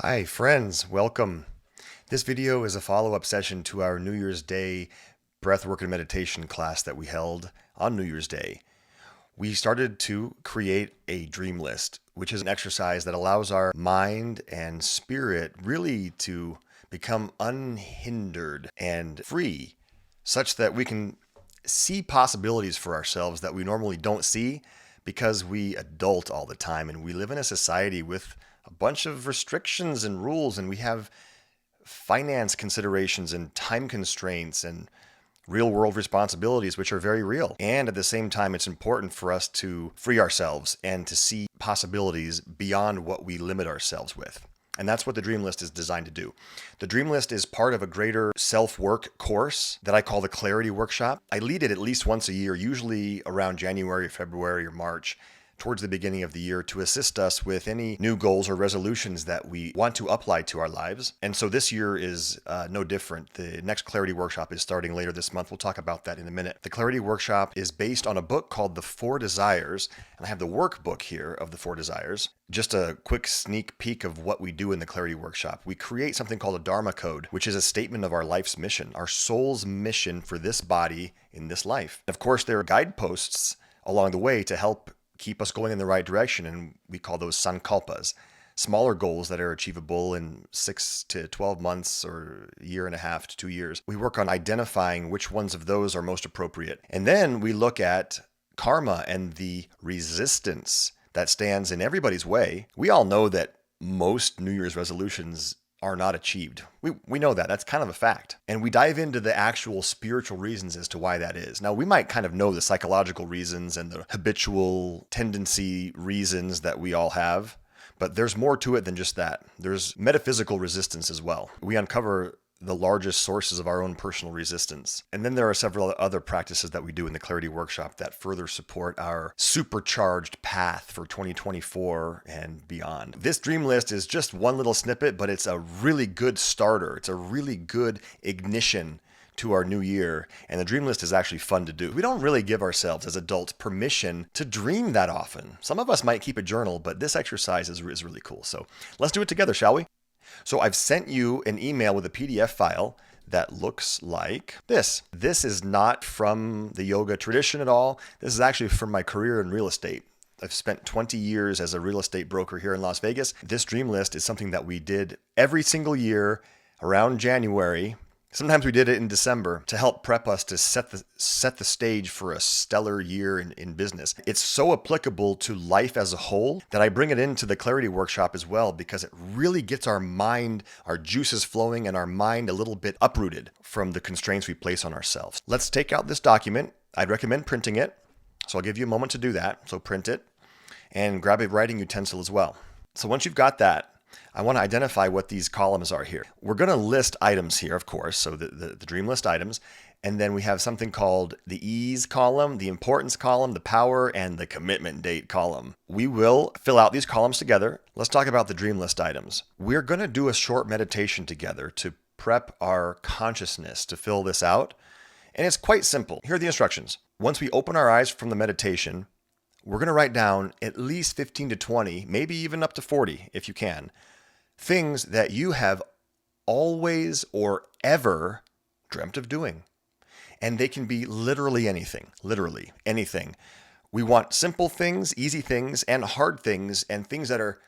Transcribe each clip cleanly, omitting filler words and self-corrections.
Hi friends, welcome. This video is a follow-up session to our New Year's Day breathwork and meditation class that we held on New Year's Day. We started to create a dream list, which is an exercise that allows our mind and spirit really to become unhindered and free, such that we can see possibilities for ourselves that we normally don't see because we adult all the time and we live in a society with a bunch of restrictions and rules, and we have finance considerations and time constraints and real world responsibilities, which are very real. And at the same time, it's important for us to free ourselves and to see possibilities beyond what we limit ourselves with. And that's what the Dream List is designed to do. The Dream List is part of a greater self-work course that I call the Clarity Workshop. I lead it at least once a year, usually around January, February, or March, towards the beginning of the year, to assist us with any new goals or resolutions that we want to apply to our lives. And so this year is no different. The next Clarity Workshop is starting later this month. We'll talk about that in a minute. The Clarity Workshop is based on a book called The Four Desires, and I have the workbook here of The Four Desires. Just a quick sneak peek of what we do in the Clarity Workshop. We create something called a Dharma Code, which is a statement of our life's mission, our soul's mission for this body in this life. Of course, there are guideposts along the way to help keep us going in the right direction, and we call those sankalpas, smaller goals that are achievable in 6 to 12 months or a year and a half to 2 years. We work on identifying which ones of those are most appropriate. And then we look at karma and the resistance that stands in everybody's way. We all know that most New Year's resolutions are not achieved. We know that. That's kind of a fact. And we dive into the actual spiritual reasons as to why that is. Now, we might kind of know the psychological reasons and the habitual tendency reasons that we all have, but there's more to it than just that. There's metaphysical resistance as well. We uncover the largest sources of our own personal resistance. And then there are several other practices that we do in the Clarity Workshop that further support our supercharged path for 2024 and beyond. This dream list is just one little snippet, but it's a really good starter. It's a really good ignition to our new year. And the dream list is actually fun to do. We don't really give ourselves as adults permission to dream that often. Some of us might keep a journal, but this exercise is really cool. So let's do it together, shall we? So I've sent you an email with a PDF file that looks like this. This is not from the yoga tradition at all. This is actually from my career in real estate. I've spent 20 years as a real estate broker here in Las Vegas. This dream list is something that we did every single year around January. Sometimes we did it in December to help prep us to set the stage for a stellar year in business. It's so applicable to life as a whole that I bring it into the Clarity Workshop as well, because it really gets our mind, our juices flowing, and our mind a little bit uprooted from the constraints we place on ourselves. Let's take out this document. I'd recommend printing it. So I'll give you a moment to do that. So print it and grab a writing utensil as well. So once you've got that, I want to identify what these columns are here. We're going to list items here, of course, so the dream list items. And then we have something called the ease column, the importance column, the power, and the commitment date column. We will fill out these columns together. Let's talk about the dream list items. We're going to do a short meditation together to prep our consciousness to fill this out. And it's quite simple. Here are the instructions. Once we open our eyes from the meditation, we're going to write down at least 15 to 20, maybe even up to 40 if you can, things that you have always or ever dreamt of doing. And they can be literally anything. We want simple things, easy things, and hard things, and things that are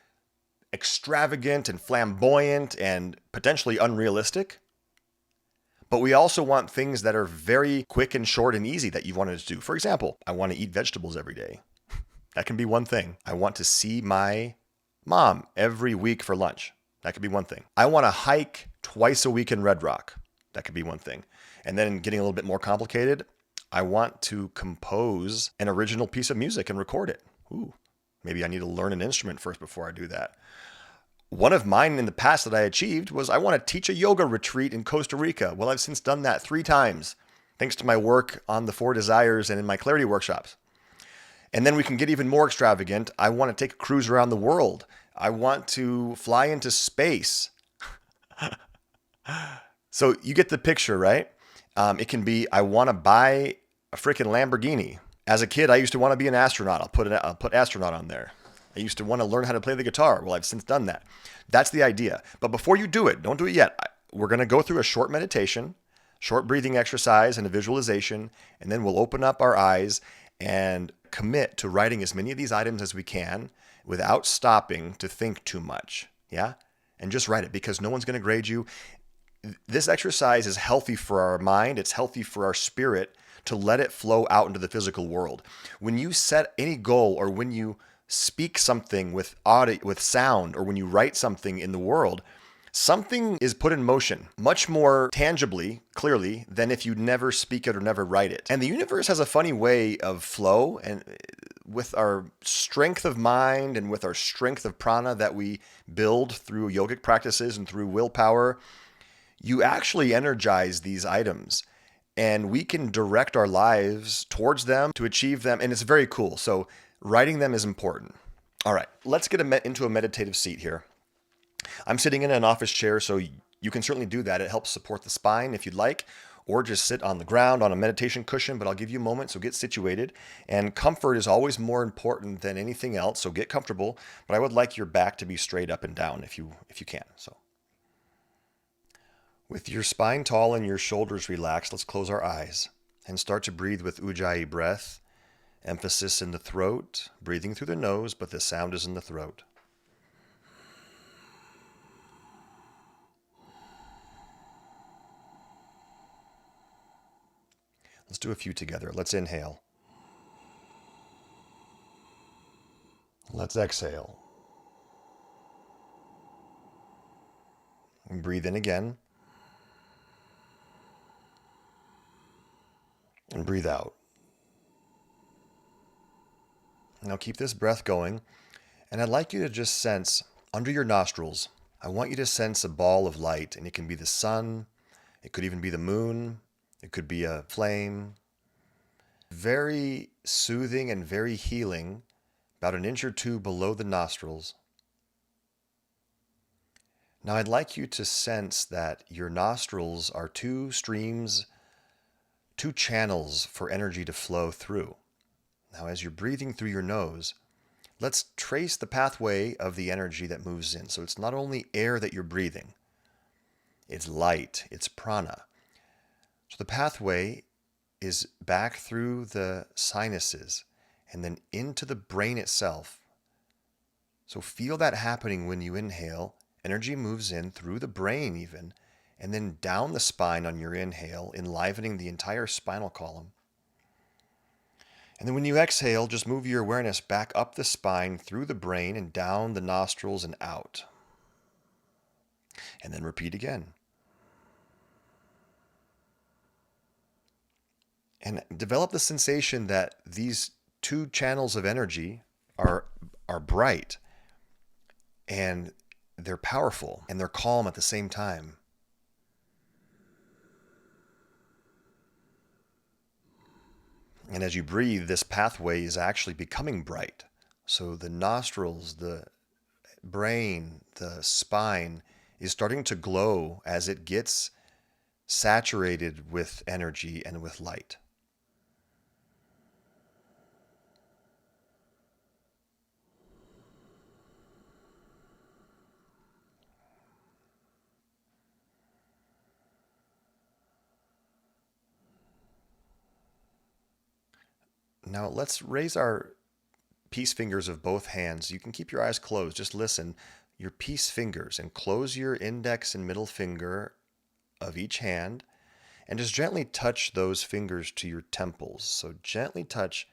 extravagant and flamboyant and potentially unrealistic. But we also want things that are very quick and short and easy that you wanted to do. For example, I want to eat vegetables every day. That can be one thing. I want to see my mom every week for lunch. That could be one thing. I want to hike twice a week in Red Rock. That could be one thing. And then getting a little bit more complicated, I want to compose an original piece of music and record it. Ooh, maybe I need to learn an instrument first before I do that. One of mine in the past that I achieved was I want to teach a yoga retreat in Costa Rica. Well, I've since done that 3 times, thanks to my work on the 4 Desires and in my Clarity Workshops. And then we can get even more extravagant. I want to take a cruise around the world. I want to fly into space. So you get the picture, right? It can be, I want to buy a freaking Lamborghini. As a kid, I used to want to be an astronaut. I'll put astronaut on there. I used to want to learn how to play the guitar. Well, I've since done that. That's the idea. But before you do it, don't do it yet. We're going to go through a short meditation, short breathing exercise, and a visualization, and then we'll open up our eyes and commit to writing as many of these items as we can without stopping to think too much. Yeah? And just write it, because no one's going to grade you. This exercise is healthy for our mind. It's healthy for our spirit to let it flow out into the physical world. When you set any goal, or when you speak something with audio, with sound, or when you write something in the world, something is put in motion much more tangibly, clearly, than if you never speak it or never write it. And the universe has a funny way of flow, and with our strength of mind and with our strength of prana that we build through yogic practices and through willpower, you actually energize these items, and we can direct our lives towards them to achieve them. And it's very cool. So writing them is important. All right, let's get into a meditative seat here. I'm sitting in an office chair, so you can certainly do that. It helps support the spine if you'd like, or just sit on the ground on a meditation cushion, but I'll give you a moment, so get situated. And comfort is always more important than anything else, so get comfortable, but I would like your back to be straight up and down if you can. So with your spine tall and your shoulders relaxed, let's close our eyes and start to breathe with Ujjayi breath. Emphasis in the throat, breathing through the nose, but the sound is in the throat. Let's do a few together. Let's inhale. Let's exhale. And breathe in again. And breathe out. Now keep this breath going, and I'd like you to just sense under your nostrils. I want you to sense a ball of light, and it can be the sun, it could even be the moon, it could be a flame. Very soothing and very healing, about an inch or two below the nostrils. Now I'd like you to sense that your nostrils are two streams, two channels for energy to flow through. Now as you're breathing through your nose, let's trace the pathway of the energy that moves in. So it's not only air that you're breathing, it's light, it's prana. So the pathway is back through the sinuses and then into the brain itself. So feel that happening when you inhale. Energy moves in through the brain even, and then down the spine on your inhale, enlivening the entire spinal column. And then when you exhale, just move your awareness back up the spine, through the brain, and down the nostrils and out. And then repeat again. And develop the sensation that these two channels of energy are bright, and they're powerful, and they're calm at the same time. And as you breathe, this pathway is actually becoming bright. So the nostrils, the brain, the spine is starting to glow as it gets saturated with energy and with light. Now let's raise our peace fingers of both hands. You can keep your eyes closed. Just listen. Your peace fingers, and close your index and middle finger of each hand, and just gently touch those fingers to your temples. So gently touch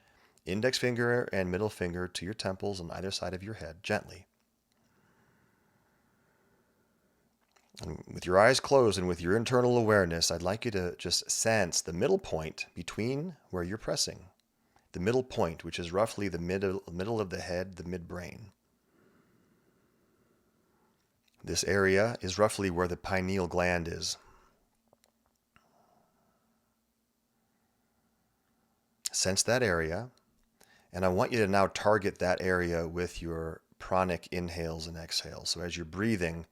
index finger and middle finger to your temples on either side of your head, gently. And with your eyes closed and with your internal awareness, I'd like you to just sense the middle point between where you're pressing. The middle point, which is roughly the middle of the head, the midbrain. This area is roughly where the pineal gland is. Sense that area, and I want you to now target that area with your pranic inhales and exhales. So as you're breathing,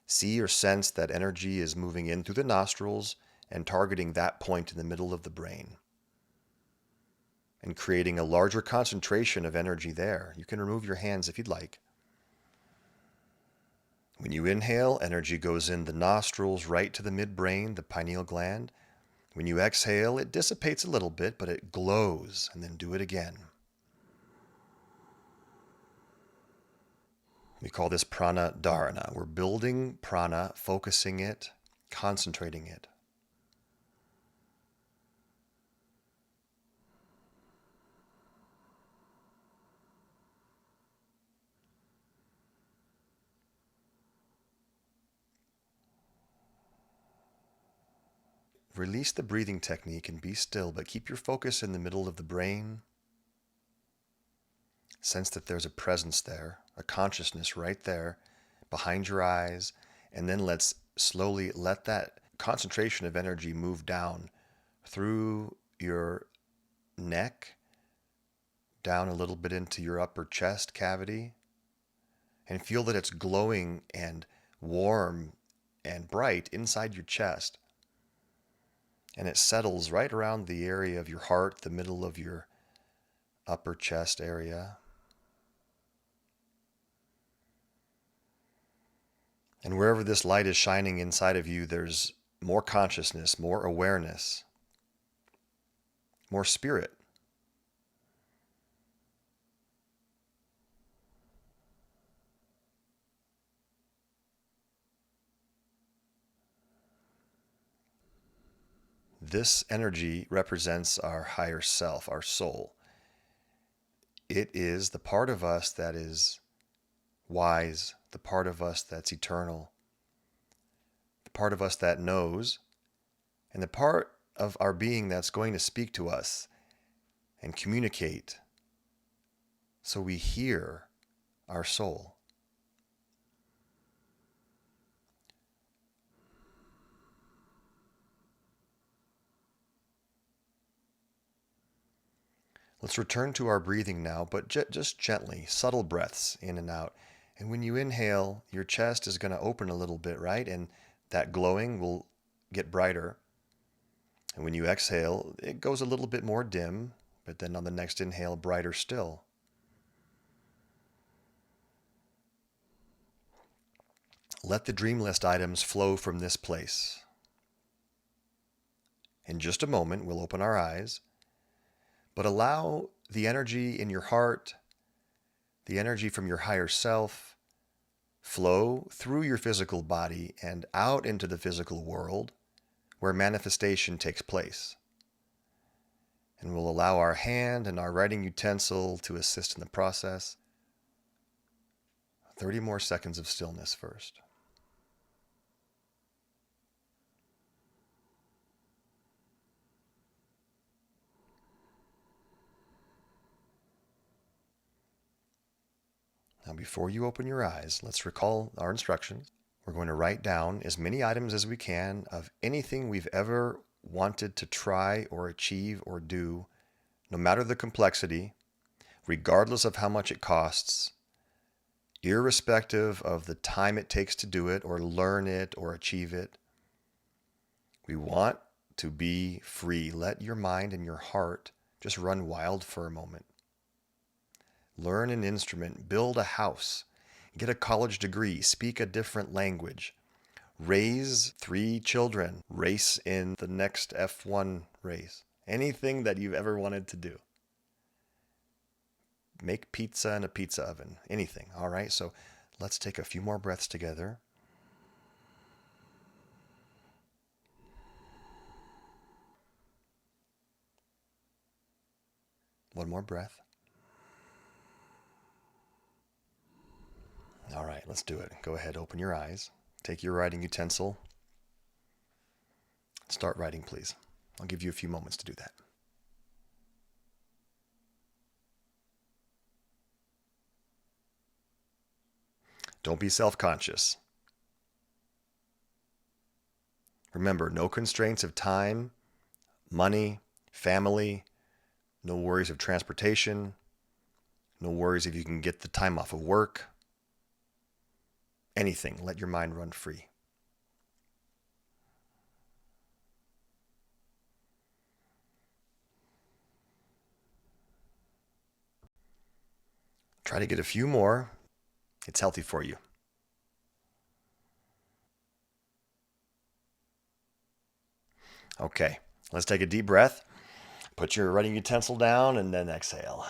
see or sense that energy is moving in through the nostrils and targeting that point in the middle of the brain. and creating a larger concentration of energy there. You can remove your hands if you'd like. When you inhale, energy goes in the nostrils right to the midbrain, the pineal gland. When you exhale, it dissipates a little bit, but it glows, and then do it again. We call this prana dharana. We're building prana, focusing it, concentrating it. Release the breathing technique and be still, but keep your focus in the middle of the brain. Sense that there's a presence there, a consciousness right there behind your eyes, and then let's slowly let that concentration of energy move down through your neck, down a little bit into your upper chest cavity, and feel that it's glowing and warm and bright inside your chest. And it settles right around the area of your heart, the middle of your upper chest area. And wherever this light is shining inside of you, there's more consciousness, more awareness, more spirit. This energy represents our higher self, our soul. It is the part of us that is wise, the part of us that's eternal, the part of us that knows, and the part of our being that's going to speak to us and communicate so we hear our soul. Let's return to our breathing now, but just gently, subtle breaths in and out. And when you inhale, your chest is going to open a little bit, right? And that glowing will get brighter. And when you exhale, it goes a little bit more dim, but then on the next inhale, brighter still. Let the dream list items flow from this place. In just a moment, we'll open our eyes, but allow the energy in your heart, the energy from your higher self, flow through your physical body and out into the physical world where manifestation takes place. And we'll allow our hand and our writing utensil to assist in the process. 30 more seconds of stillness first. Now, before you open your eyes, let's recall our instructions. We're going to write down as many items as we can of anything we've ever wanted to try or achieve or do, no matter the complexity, regardless of how much it costs, irrespective of the time it takes to do it or learn it or achieve it. We want to be free. Let your mind and your heart just run wild for a moment. Learn an instrument, build a house, get a college degree, speak a different language, raise 3 children, race in the next F1 race, anything that you've ever wanted to do. Make pizza in a pizza oven, anything, all right? So let's take a few more breaths together. One more breath. All right, let's do it. Go ahead, open your eyes. Take your writing utensil. Start writing, please. I'll give you a few moments to do that. Don't be self-conscious. Remember, no constraints of time, money, family, no worries of transportation, no worries if you can get the time off of work. Anything. Let your mind run free. Try to get a few more. It's healthy for you. Okay, let's take a deep breath. Put your writing utensil down and then exhale.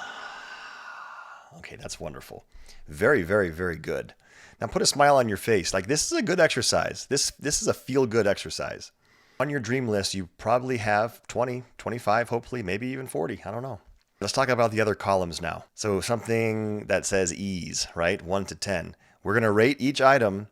Okay, that's wonderful. Very, very, very good. Now put a smile on your face. Like, this is a good exercise. This is a feel-good exercise. On your dream list, you probably have 20, 25, hopefully, maybe even 40. I don't know. Let's talk about the other columns now. So something that says ease, right? 1 to 10. We're going to rate each item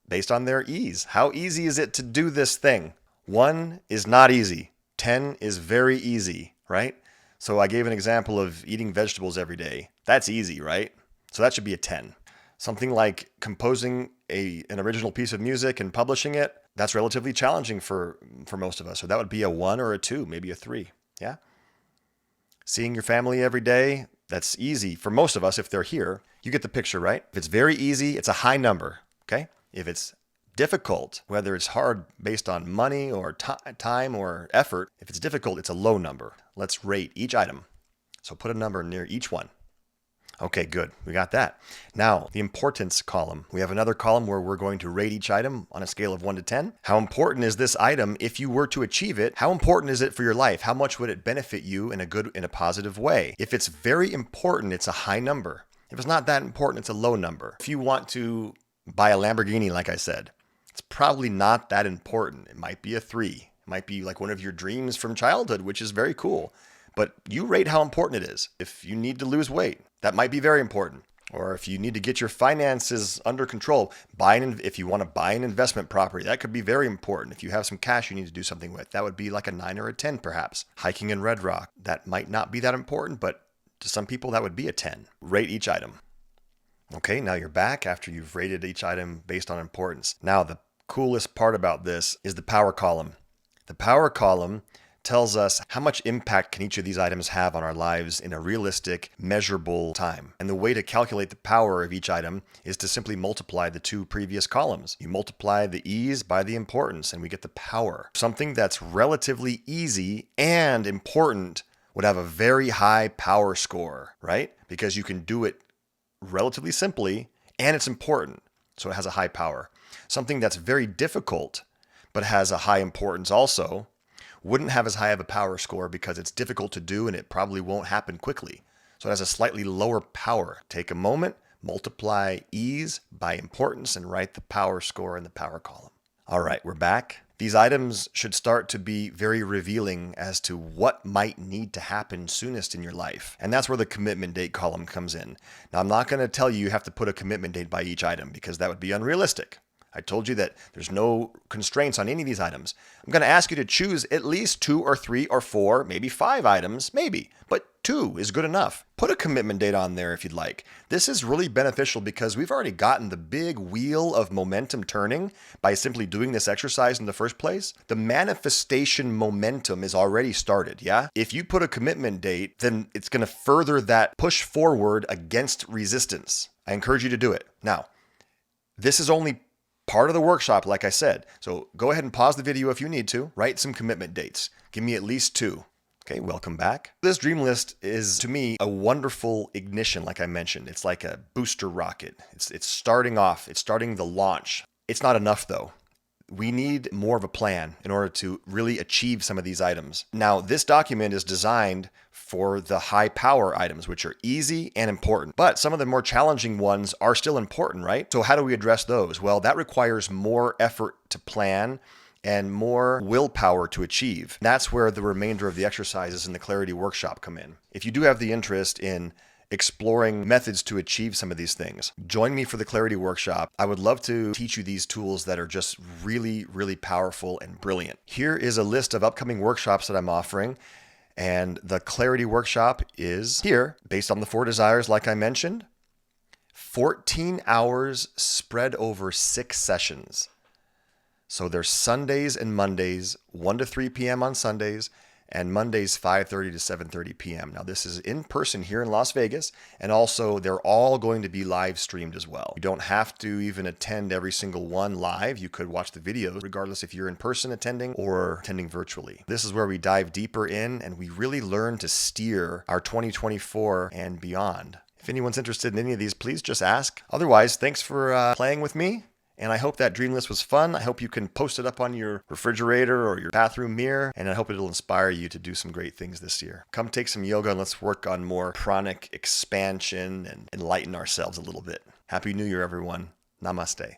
based on their ease. How easy is it to do this thing? 1 is not easy. 10 is very easy, right? So I gave an example of eating vegetables every day. That's easy, right? So that should be a 10. Something like composing an original piece of music and publishing it, that's relatively challenging for most of us. So that would be a 1 or a 2, maybe a 3. Yeah? Seeing your family every day, that's easy for most of us if they're here. You get the picture, right? If it's very easy, it's a high number, okay? If it's difficult, whether it's hard based on money or time or effort, if it's difficult, it's a low number. Let's rate each item. So put a number near each one. Okay, good. We got that. Now, the importance column. We have another column where we're going to rate each item on a scale of 1 to 10. How important is this item if you were to achieve it? How important is it for your life? How much would it benefit you in a positive way? If it's very important, it's a high number. If it's not that important, it's a low number. If you want to buy a Lamborghini, like I said, it's probably not that important. It might be a 3. It might be like one of your dreams from childhood, which is very cool. But you rate how important it is. If you need to lose weight, that might be very important. Or if you need to get your finances under control, if you want to buy an investment property, that could be very important. If you have some cash you need to do something with, that would be like a 9 or a 10 perhaps. Hiking in Red Rock, that might not be that important, but to some people that would be a 10. Rate each item. Okay, now you're back after you've rated each item based on importance. Now the coolest part about this is the power column. The power column tells us how much impact can each of these items have on our lives in a realistic, measurable time. And the way to calculate the power of each item is to simply multiply the 2 previous columns. You multiply the ease by the importance and we get the power. Something that's relatively easy and important would have a very high power score, right? Because you can do it relatively simply and it's important, so it has a high power. Something that's very difficult but has a high importance also wouldn't have as high of a power score because it's difficult to do and it probably won't happen quickly. So it has a slightly lower power. Take a moment, multiply ease by importance, and write the power score in the power column. All right, we're back. These items should start to be very revealing as to what might need to happen soonest in your life. And that's where the commitment date column comes in. Now, I'm not going to tell you have to put a commitment date by each item because that would be unrealistic. I told you that there's no constraints on any of these items. I'm going to ask you to choose at least 2 or 3 or 4, maybe 5 items, maybe, but 2 is good enough. Put a commitment date on there if you'd like. This is really beneficial because we've already gotten the big wheel of momentum turning by simply doing this exercise in the first place. The manifestation momentum is already started, yeah? If you put a commitment date, then it's going to further that push forward against resistance. I encourage you to do it. Now, this is only part of the workshop, like I said. So go ahead and pause the video if you need to. Write some commitment dates. Give me at least 2. Okay, welcome back. This dream list is, to me, a wonderful ignition, like I mentioned. It's like a booster rocket. It's starting off. It's starting the launch. It's not enough, though. We need more of a plan in order to really achieve some of these items. Now, this document is designed for the high power items, which are easy and important. But some of the more challenging ones are still important, right? So how do we address those? Well, that requires more effort to plan and more willpower to achieve. That's where the remainder of the exercises in the Clarity Workshop come in. If you do have the interest in exploring methods to achieve some of these things, join me for the Clarity Workshop. I would love to teach you these tools that are just really, really powerful and brilliant. Here is a list of upcoming workshops that I'm offering. And the Clarity Workshop is here, based on the 4 desires, like I mentioned. 14 hours spread over 6 sessions. So there's Sundays and Mondays, 1 to 3 p.m. on Sundays, and Mondays 5:30 to 7:30 p.m. Now this is in person here in Las Vegas, and also they're all going to be live streamed as well. You don't have to even attend every single one live. You could watch the video regardless if you're in person attending or attending virtually. This is where we dive deeper in and we really learn to steer our 2024 and beyond. If anyone's interested in any of these, please just ask. Otherwise, thanks for playing with me. And I hope that dream list was fun. I hope you can post it up on your refrigerator or your bathroom mirror. And I hope it'll inspire you to do some great things this year. Come take some yoga and let's work on more pranic expansion and enlighten ourselves a little bit. Happy New Year, everyone. Namaste.